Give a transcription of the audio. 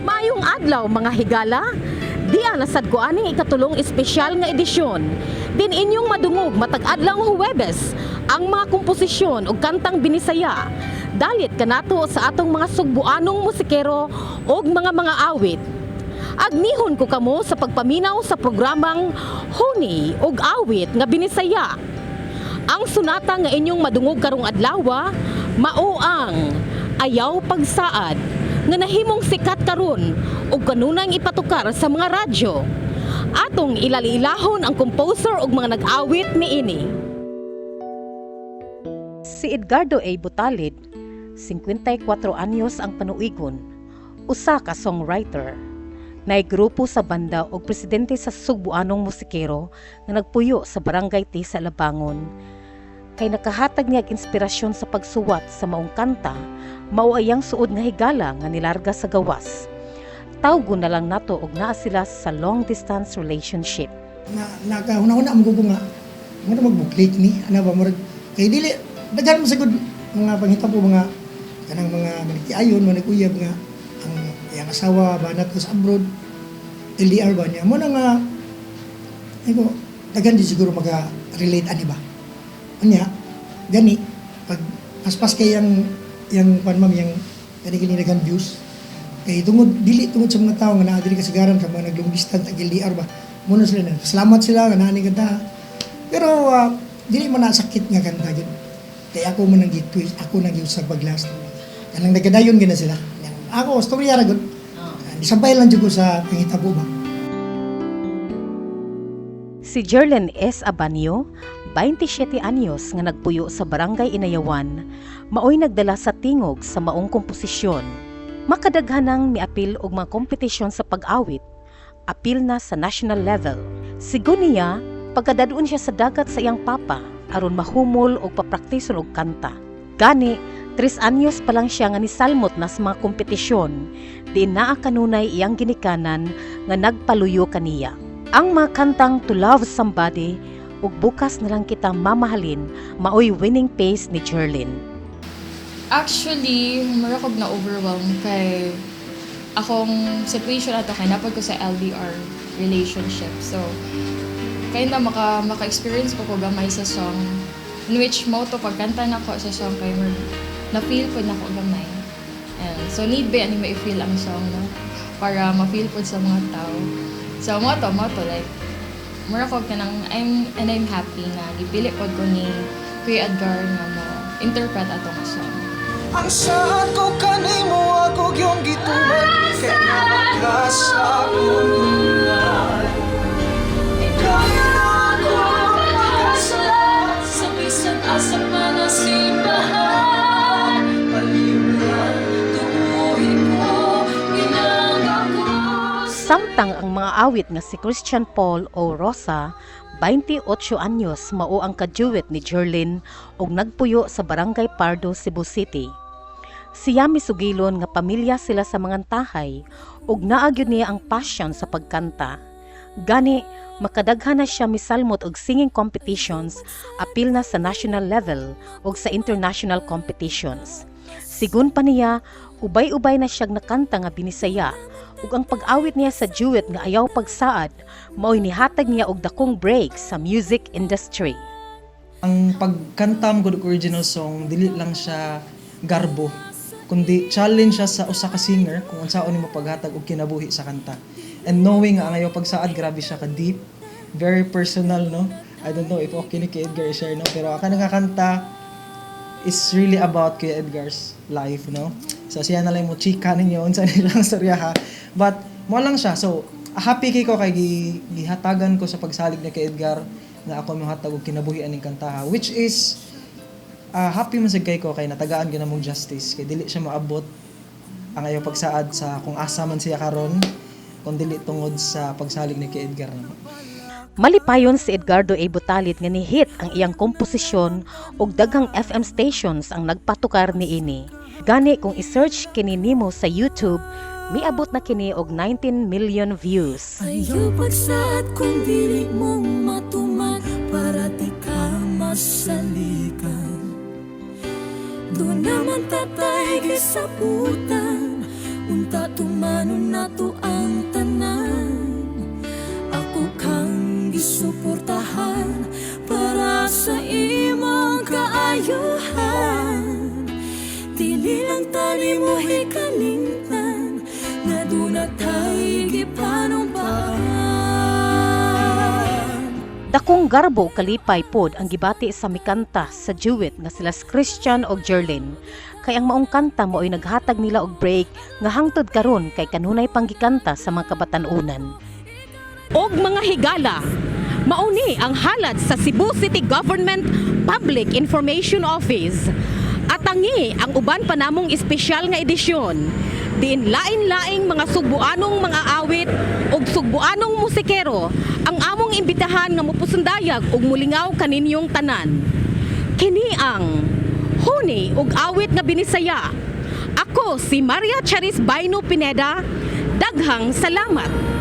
Maayong adlaw mga higala. Diya nasad ko aning ikatulong espesyal nga edisyon. Din inyong madungog matag adlaw Huwebes ang mga komposisyon ug kantang Binisaya. Dalit kanato sa atong mga sugbuanong musikero ug mga awit. Agnihon ko kamo sa pagpaminaw sa programang Huni ug Awit nga Binisaya. Ang sunata nga inyong madungog karong adlaw mao ang Ayaw Pagsaad nga nahimong sikat karon ug kanunang ipatukar sa mga radyo. Atong ilalilahon ang composer ug mga nag-awit niini. Si Edgardo A. Butalid, 54 anyos ang panuigon, usa ka songwriter. Naigrupo sa banda ug presidente sa Sugbuanong Musikero nga nagpuyo sa Barangay T sa Labangon. Kay nakahatag niya inspirasyon sa pagsuwat sa maong kanta, mao ayang suod nga higala nga nilarga sa gawas. Tawgon na lang nato og naa sila sa long distance relationship. Nakahuna-huna ang gugo nga. Ano mag-booklet ni? Ano ba mo kay dili daghan mo sagud mga panghitabo mga kanang mga manitiayon, mga uyab nga ang iyang asawa ba nato sa abroad. LDR ba niya? Mo na nga ko daghan di siguro maga-relate ani ba? Anya gani pag paspas kay yang panmam yang kani daghan views kay tungod sa mga tao nga naa diri kasagaran sa mga naglong distance ag LDR ba muna sila na salamat sila nga nani kanta pero dili man nasakit nga kanta gyud kay ako man nang gitwist ako nang sa paglas kanang nagadayon gina sila ako storya ra gud isabay lang jud ko sa pangitabo ba. Si Jerlen S. Abanyo, 27 anyos nga nagpuyo sa Barangay Inayawan, maoy nagdala sa tingog sa maong komposisyon. Makadaghanang miapil og mga kompetisyon sa pag-awit, apil na sa national level. Sigon niya, pagkadaduon siya sa dagat sa iyang papa, aron mahumol og papraktison og kanta. Gani, 3 anyos pa lang siya nga nisalmot na sa mga kompetisyon, di naa kanunay iyang ginikanan nga nagpaluyo kaniya. Ang mga kantang To Love Somebody ug Bukas na lang kita mamahalin maoy winning pace ni Jerlyn. Actually, marakog na overwhelm kay akong situation ato kay napad ko sa LDR relationship. So, kay na maka-experience ko gamay sa song in which mo to pagkanta na ko sa song kay na-feel ko na ko gamay. And so need ba ani ma-feel ang song no? Para ma-feel po sa mga tao. So mo to like murakog ka nang I'm happy na gipili pod ko ni Kuya Edgar nga mo interpret atong song. Ang saan ko kanimo ako yung gituman kaya nakas akong buhay. Kaya ako magkasalamat sa bisan asa pa na simbahan. Paliwala tumuhin ko ginagawa. Samtang ang mga awit nga si Christian Paul o Rosa, 28 anyos mao ang kaduet ni Jerlyn og nagpuyo sa Barangay Pardo, Cebu City. Siya misugilon nga pamilya sila sa mga tahay ug naa gyud niya ang passion sa pagkanta. Gani makadaghan na siya misalmot og singing competitions apil na sa national level ug sa international competitions. Sigun pa niya, ubay-ubay na siyang nakanta nga Binisaya ug ang pag-awit niya sa duet nga Ayaw Pagsaad mao'y nihatag niya og dakong break sa music industry. Ang pagkanta mo og original song dili lang siya garbo kundi challenge siya sa usa ka singer kung unsaon nimo paghatag og kinabuhi sa kanta. And knowing nga ang Ayaw Pagsaad grabe siya ka deep, very personal no. I don't know if okay ni kay Edgar i-share no, pero ang nga kanta is really about kay Edgar's life no. So siya na lang mo chika ninyo unsa nilang storya ha. But mo lang siya. So happy kay ko kay gihatagan ko sa pagsalig ni kay Edgar nga ako mohatag og kinabuhian ning kantaha which is happy man sad kay ko kay natagaan gyud namong justice kay dili siya maabot ang Ayaw Pagsaad sa kung asa man siya karon kung dili tungod sa pagsalig ni kay Edgar naman. Malipayon si Edgardo A. Butalid nga ni-hit ang iyang komposisyon ug daghang FM stations ang nagpatukar niini. Gani kung i-search kini nimo sa YouTube, miabot na kini og 19 million views. Ayaw pagsaad kung dili mong matuman para di ka masalikan. Doon naman tatay gisabutan, unta tumanon nato ang tanan. Ako kang gisuportahan para sa imong kaayuhan. Dili lang tani mo hikalingtan na dunatay gipanumpaan. Dakong garbo kalipay pod ang gibati sa mikanta sa duet nga sila Christian og Jerlyn. Kay ang maong kanta mo ay naghatag nila og break nga hangtod karon kay kanunay panggikanta sa mga kabatan-unan. Og mga higala, mauni ang halad sa Cebu City Government Public Information Office. Atangi ang uban pa namong espesyal nga edisyon. Diin lain-laing mga sugbuanong mga awit ug sugbuanong musikero ang among imbitahan nga mopusundayag ug mulingaw kaninyong tanan. Kini ang Huni ug awit nga binisaya. Ako si Maria Charis Baino Pineda. Daghang salamat.